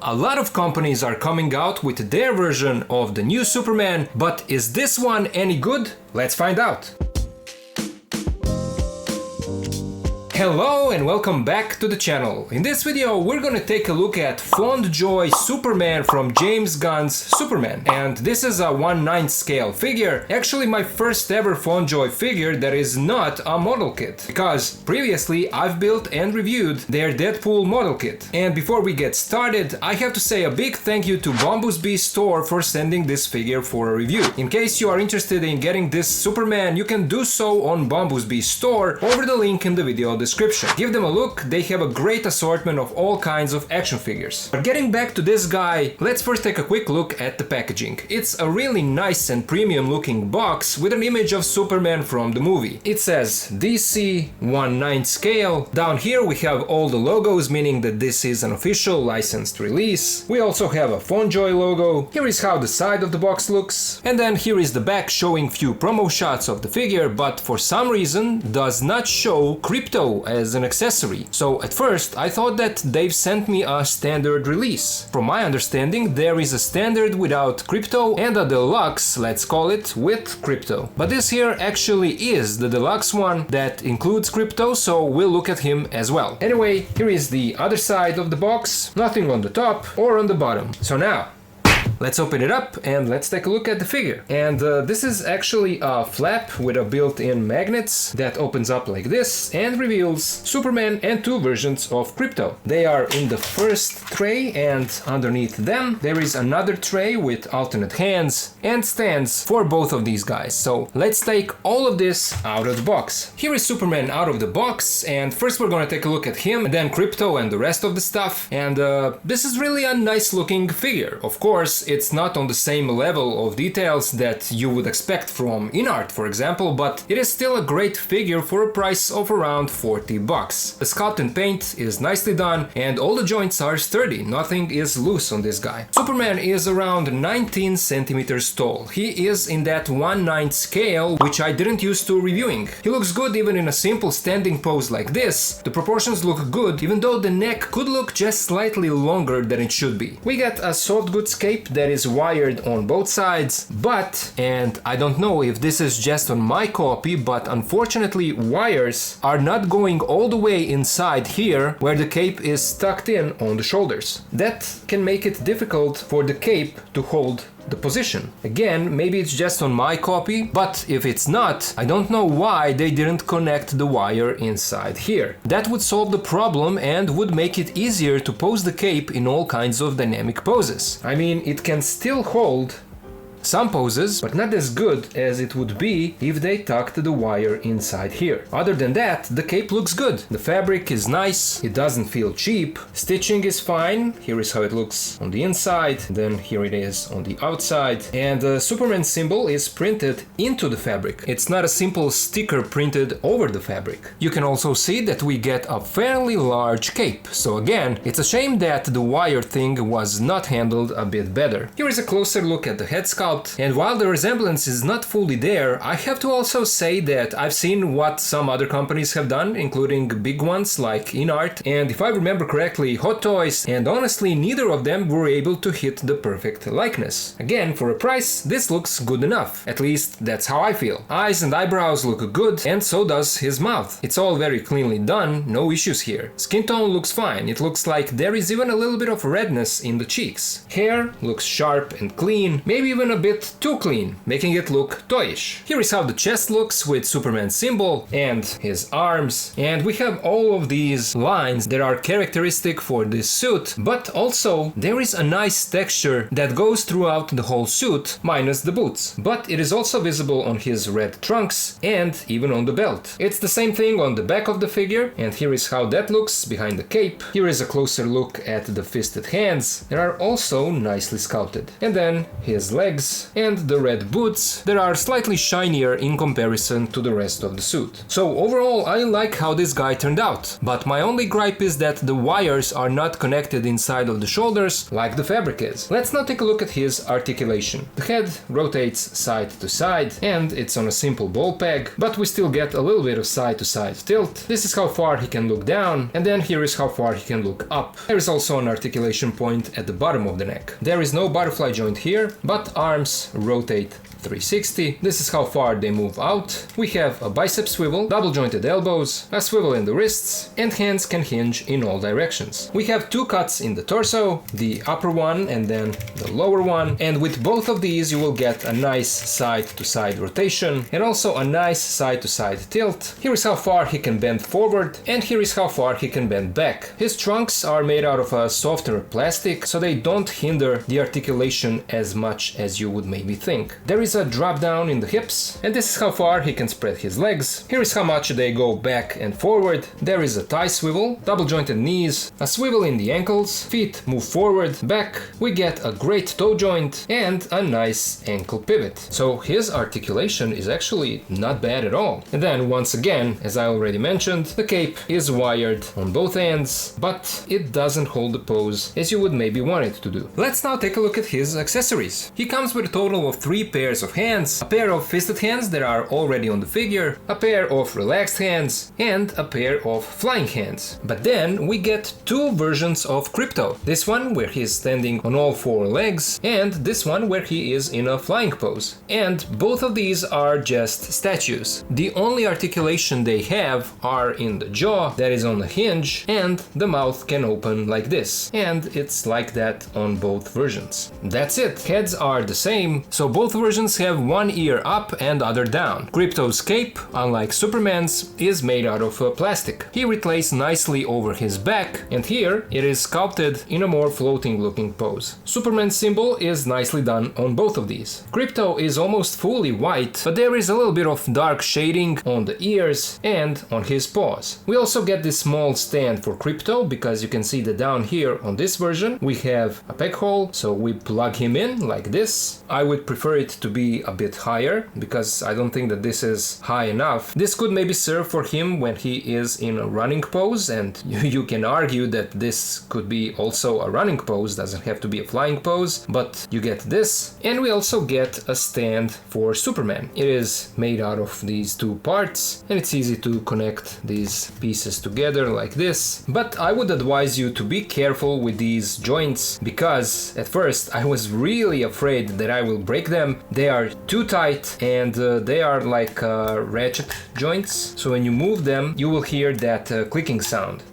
A lot of companies are coming out with their version of the new Superman, but is this one any good? Let's find out. Hello and welcome back to the channel. In this video we're gonna take a look at FondJoy Superman from James Gunn's Superman. And this is a 1/9 scale figure. Actually my first ever FondJoy figure that is not a model kit. Because previously I've built and reviewed their Deadpool model kit. And before we get started, I have to say a big thank you to Bombus Bee store for sending this figure for a review. In case you are interested in getting this Superman, you can do so on Bombus Bee store over the link in the video description. Give them a look, they have a great assortment of all kinds of action figures. But getting back to this guy, let's first take a quick look at the packaging. It's a really nice and premium looking box with an image of Superman from the movie. It says DC 1/9 scale. Down here we have all the logos, meaning that this is an official licensed release. We also have a FondJoy logo. Here is how the side of the box looks. And then here is the back showing few promo shots of the figure, but for some reason does not show crypto as an accessory. So at first I thought that they've sent me a standard release. From my understanding there is a standard without crypto and a deluxe, let's call it, with crypto. But this here actually is the deluxe one that includes crypto, so we'll look at him as well. Anyway, here is the other side of the box, nothing on the top or on the bottom. So now let's open it up and let's take a look at the figure. And this is actually a flap with a built-in magnets that opens up like this and reveals Superman and two versions of crypto. They are in the first tray, and underneath them there is another tray with alternate hands and stands for both of these guys. So let's take all of this out of the box. Here is Superman out of the box, and first we're gonna take a look at him, and then crypto and the rest of the stuff. And this is really a nice looking figure. Of course, it's not on the same level of details that you would expect from InArt, for example, but it is still a great figure for a price of around 40 bucks. The sculpt and paint is nicely done and all the joints are sturdy, nothing is loose on this guy. Superman is around 19 centimeters tall. He is in that 1/9 scale, which I didn't use to reviewing. He looks good even in a simple standing pose like this. The proportions look good, even though the neck could look just slightly longer than it should be. We get a soft goods cape that is wired on both sides, but, and I don't know if this is just on my copy, but unfortunately wires are not going all the way inside here where the cape is tucked in on the shoulders. That can make it difficult for the cape to hold the position. Again, maybe it's just on my copy, but if it's not, I don't know why they didn't connect the wire inside here. That would solve the problem and would make it easier to pose the cape in all kinds of dynamic poses. I mean, it can still hold some poses, but not as good as it would be if they tucked the wire inside here. Other than that, the cape looks good. The fabric is nice, it doesn't feel cheap, stitching is fine. Here is how it looks on the inside, then here it is on the outside, and the Superman symbol is printed into the fabric. It's not a simple sticker printed over the fabric. You can also see that we get a fairly large cape, so again, it's a shame that the wire thing was not handled a bit better. Here is a closer look at the head sculpt. And while the resemblance is not fully there, I have to also say that I've seen what some other companies have done, including big ones like InArt, and if I remember correctly, Hot Toys, and honestly neither of them were able to hit the perfect likeness. Again, for a price, this looks good enough. At least that's how I feel. Eyes and eyebrows look good, and so does his mouth. It's all very cleanly done, no issues here. Skin tone looks fine, it looks like there is even a little bit of redness in the cheeks. Hair looks sharp and clean, maybe even a bit too clean, making it look toyish. Here is how the chest looks with Superman's symbol and his arms, and we have all of these lines that are characteristic for this suit, but also there is a nice texture that goes throughout the whole suit, minus the boots. But it is also visible on his red trunks and even on the belt. It's the same thing on the back of the figure, and here is how that looks behind the cape. Here is a closer look at the fisted hands, that are also nicely sculpted. And then his legs pants and the red boots that are slightly shinier in comparison to the rest of the suit. So overall I like how this guy turned out, but my only gripe is that the wires are not connected inside of the shoulders like the fabric is. Let's now take a look at his articulation. The head rotates side to side and it's on a simple ball peg, but we still get a little bit of side to side tilt. This is how far he can look down, and then here is how far he can look up. There is also an articulation point at the bottom of the neck. There is no butterfly joint here, but arms rotate 360. This is how far they move out. We have a bicep swivel, double jointed elbows, a swivel in the wrists, and hands can hinge in all directions. We have two cuts in the torso, the upper one and then the lower one, and with both of these you will get a nice side to side rotation and also a nice side to side tilt. Here is how far he can bend forward, and here is how far he can bend back. His trunks are made out of a softer plastic, so they don't hinder the articulation as much as you would maybe think. There is a drop down in the hips, and this is how far he can spread his legs. Here is how much they go back and forward. There is a thigh swivel, double jointed knees, a swivel in the ankles, feet move forward, back. We get a great toe joint and a nice ankle pivot. So his articulation is actually not bad at all. And then once again, as I already mentioned, the cape is wired on both ends, but it doesn't hold the pose as you would maybe want it to do. Let's now take a look at his accessories. He comes with a total of 3 pairs of hands, a pair of fisted hands that are already on the figure, a pair of relaxed hands, and a pair of flying hands. But then we get 2 versions of Crypto. This one where he is standing on all 4 legs, and this one where he is in a flying pose. And both of these are just statues. The only articulation they have are in the jaw that is on a hinge, and the mouth can open like this. And it's like that on both versions. That's it. Heads are the same, so both versions have one ear up and other down. Crypto's cape, unlike Superman's, is made out of plastic. He relays nicely over his back, and here it is sculpted in a more floating looking pose. Superman's symbol is nicely done on both of these. Crypto is almost fully white, but there is a little bit of dark shading on the ears and on his paws. We also get this small stand for Crypto, because you can see that down here on this version we have a peg hole, so we plug him in like this. I would prefer it to be a bit higher, because I don't think that this is high enough. This could maybe serve for him when he is in a running pose, and you can argue that this could be also a running pose, doesn't have to be a flying pose, but you get this. And we also get a stand for Superman. It is made out of these 2 parts, and it's easy to connect these pieces together like this. But I would advise you to be careful with these joints, because at first I was really afraid that I will break them. They are too tight, and they are like ratchet joints, so when you move them you will hear that clicking sound.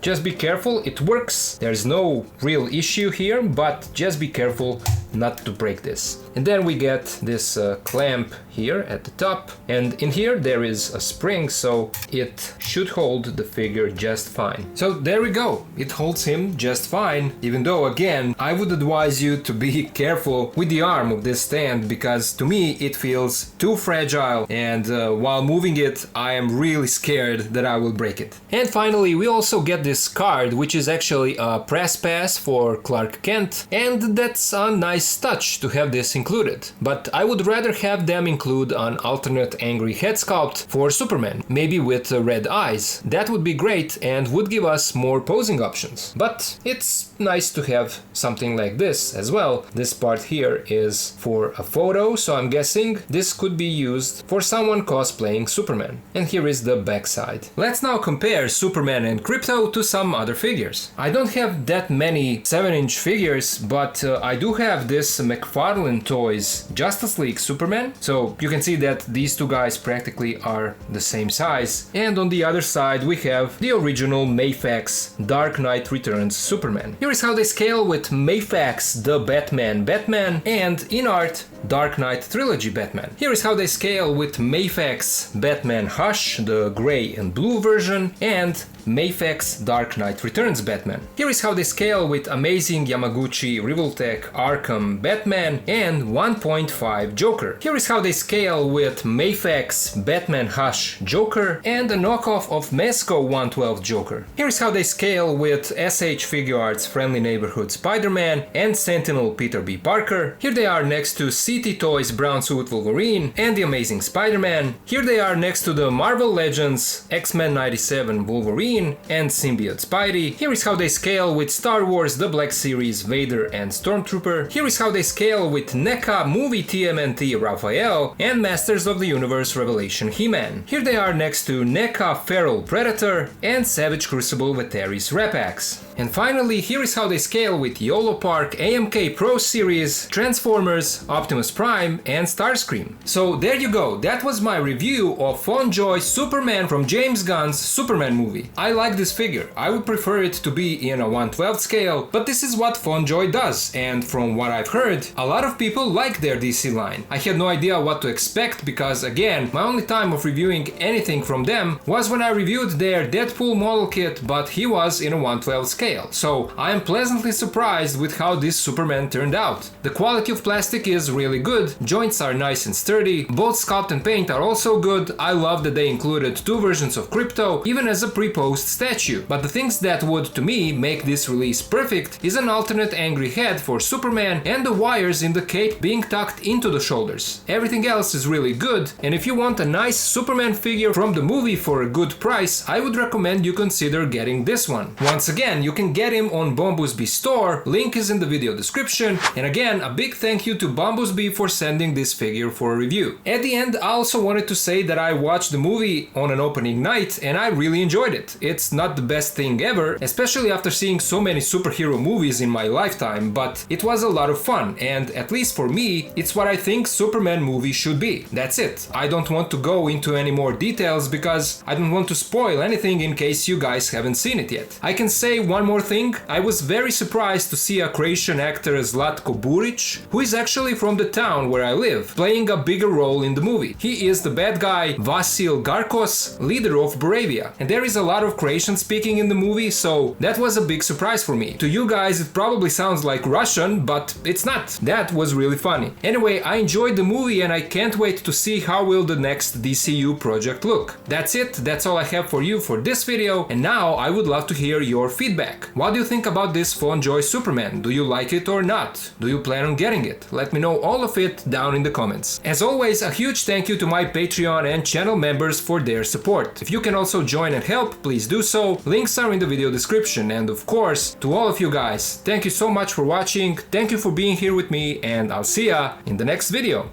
Just be careful, it works, there's no real issue here, but just be careful not to break this. And then we get this clamp here at the top, and in here there is a spring, so it should hold the figure just fine. So there we go, it holds him just fine, even though again I would advise you to be careful with the arm of this stand, because to me it feels too fragile, and while moving it I am really scared that I will break it. And finally we also get this card, which is actually a press pass for Clark Kent, and that's a nice touch to have this included. But I would rather have them include an alternate angry head sculpt for Superman, maybe with red eyes. That would be great and would give us more posing options. But it's nice to have something like this as well. This part here is for a photo, so I'm guessing this could be used for someone cosplaying Superman. And here is the backside. Let's now compare Superman and Crypto to some other figures. I don't have that many 7-inch figures, but I do have this McFarlane Toys Justice League Superman, so you can see that these 2 guys practically are the same size. And on the other side we have the original Mayfax Dark Knight Returns Superman. Here is how they scale with Mayfax the Batman, and in art Dark Knight Trilogy Batman. Here is how they scale with Mafex Batman Hush, the gray and blue version, and Mafex Dark Knight Returns Batman. Here is how they scale with Amazing Yamaguchi Revoltech Arkham Batman and 1.5 Joker. Here is how they scale with Mafex Batman Hush Joker and a knockoff of Mezco 112 Joker. Here is how they scale with SH Figuarts Friendly Neighborhood Spider-Man and Sentinel Peter B. Parker. Here they are next to CT Toys Brown Suit Wolverine and the Amazing Spider-Man. Here they are next to the Marvel Legends X-Men 97 Wolverine and Symbiote Spidey. Here is how they scale with Star Wars The Black Series Vader and Stormtrooper. Here is how they scale with NECA Movie TMNT Raphael and Masters of the Universe Revelation He-Man. Here they are next to NECA Feral Predator and Savage Crucible Veteris Rapax. And finally, here is how they scale with YOLO Park AMK Pro Series, Transformers, Optimus Prime and Starscream. So there you go, that was my review of FondJoy Superman from James Gunn's Superman movie. I like this figure, I would prefer it to be in a 1/12 scale, but this is what FondJoy does, and from what I've heard, a lot of people like their DC line. I had no idea what to expect because, again, my only time of reviewing anything from them was when I reviewed their Deadpool model kit, but he was in a 1/12 scale. So I am pleasantly surprised with how this Superman turned out. The quality of plastic is really good, joints are nice and sturdy, both sculpt and paint are also good. I love that they included two versions of Crypto, even as a pre-posed statue. But the things that would, to me, make this release perfect is an alternate angry head for Superman and the wires in the cape being tucked into the shoulders. Everything else is really good, and if you want a nice Superman figure from the movie for a good price, I would recommend you consider getting this one. Once again, you can get him on Bombusby store, link is in the video description, and again, a big thank you to Bombusby for sending this figure for a review. At the end, I also wanted to say that I watched the movie on an opening night and I really enjoyed it. It's not the best thing ever, especially after seeing so many superhero movies in my lifetime, but it was a lot of fun, and at least for me, it's what I think Superman movie should be. That's it. I don't want to go into any more details because I don't want to spoil anything in case you guys haven't seen it yet. I can say one more thing, I was very surprised to see a Croatian actor Zlatko Buric, who is actually from the town where I live, playing a bigger role in the movie. He is the bad guy Vasil Garkos, leader of Boravia, and there is a lot of Croatian speaking in the movie, so that was a big surprise for me. To you guys it probably sounds like Russian, but it's not. That was really funny. Anyway, I enjoyed the movie and I can't wait to see how will the next DCU project look. That's it, that's all I have for you for this video, and now I would love to hear your feedback. What do you think about this FondJoy Superman? Do you like it or not? Do you plan on getting it? Let me know all of it down in the comments. As always, a huge thank you to my Patreon and channel members for their support. If you can also join and help, please do so. Links are in the video description, and of course, to all of you guys, thank you so much for watching, thank you for being here with me, and I'll see ya in the next video.